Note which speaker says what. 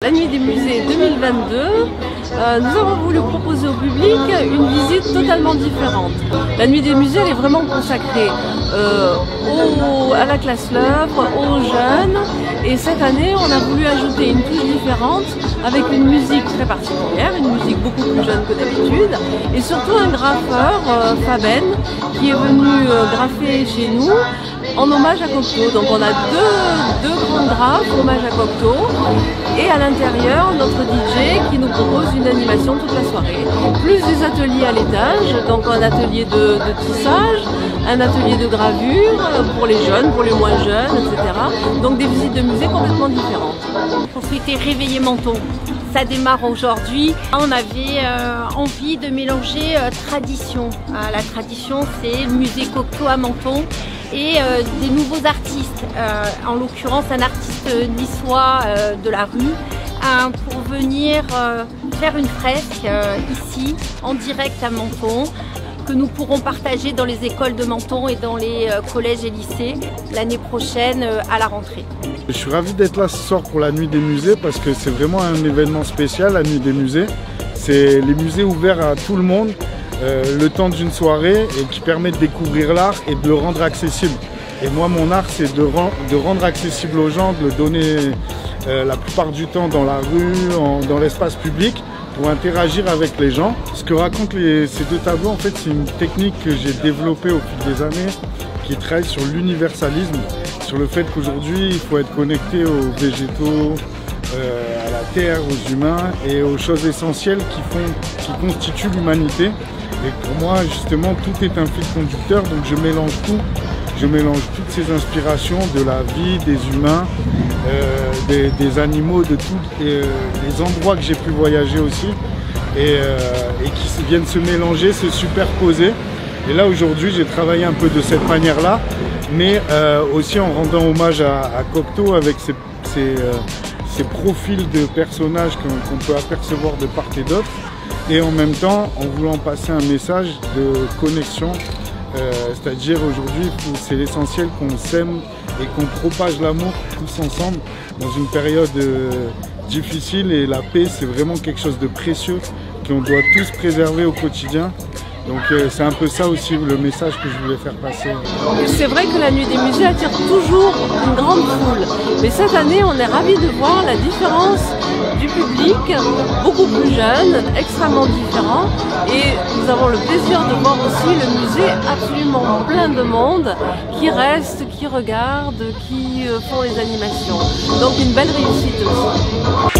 Speaker 1: La Nuit des Musées 2022, nous avons voulu proposer au public une visite totalement différente. La Nuit des Musées, elle est vraiment consacrée à la classe l'œuvre, aux jeunes. Et cette année, on a voulu ajouter une touche différente avec une musique très particulière, une musique beaucoup plus jeune que d'habitude. Et surtout un graffeur, Faben, qui est venu graffer chez nous en hommage à Cocteau. Donc on a deux grands graphes, hommage à Cocteau. Et à l'intérieur, notre DJ qui nous propose une animation toute la soirée. Plus des ateliers à l'étage, donc un atelier de tissage, un atelier de gravure pour les jeunes, pour les moins jeunes, etc. Donc des visites de musée complètement différentes.
Speaker 2: On souhaitait réveiller Menton. Ça démarre aujourd'hui. On avait envie de mélanger tradition. La tradition, c'est le musée Cocteau à Menton et des nouveaux artistes. En l'occurrence, un artiste niçois de la rue pour venir faire une fresque ici, en direct à Menton, que nous pourrons partager dans les écoles de Menton et dans les collèges et lycées l'année prochaine à la rentrée.
Speaker 3: Je suis ravi d'être là ce soir pour la Nuit des Musées parce que c'est vraiment un événement spécial, la Nuit des Musées. C'est les musées ouverts à tout le monde, le temps d'une soirée et qui permet de découvrir l'art et de le rendre accessible. Et moi, mon art, c'est de rendre accessible aux gens, de le donner la plupart du temps dans la rue, dans l'espace public, pour interagir avec les gens. Ce que racontent ces deux tableaux, en fait, c'est une technique que j'ai développée au fil des années, qui travaille sur l'universalisme, sur le fait qu'aujourd'hui, il faut être connecté aux végétaux, à la terre, aux humains et aux choses essentielles qui constituent l'humanité. Et pour moi, justement, tout est un fil conducteur, donc je mélange tout. Je mélange toutes ces inspirations de la vie, des humains, des animaux, de tous les endroits que j'ai pu voyager aussi et qui viennent se mélanger, se superposer. Et là aujourd'hui j'ai travaillé un peu de cette manière-là, mais aussi en rendant hommage à Cocteau avec ces profils de personnages qu'on peut apercevoir de part et d'autre, et en même temps en voulant passer un message de connexion. C'est-à-dire aujourd'hui, c'est l'essentiel qu'on s'aime et qu'on propage l'amour tous ensemble dans une période difficile, et la paix c'est vraiment quelque chose de précieux qu'on doit tous préserver au quotidien. Donc c'est un peu ça aussi le message que je voulais faire passer.
Speaker 1: C'est vrai que la Nuit des Musées attire toujours une grande foule. Mais cette année, on est ravis de voir la différence du public, beaucoup plus jeune, extrêmement différent. Et nous avons le plaisir de voir aussi le musée absolument plein de monde qui reste, qui regarde, qui font les animations. Donc une belle réussite aussi.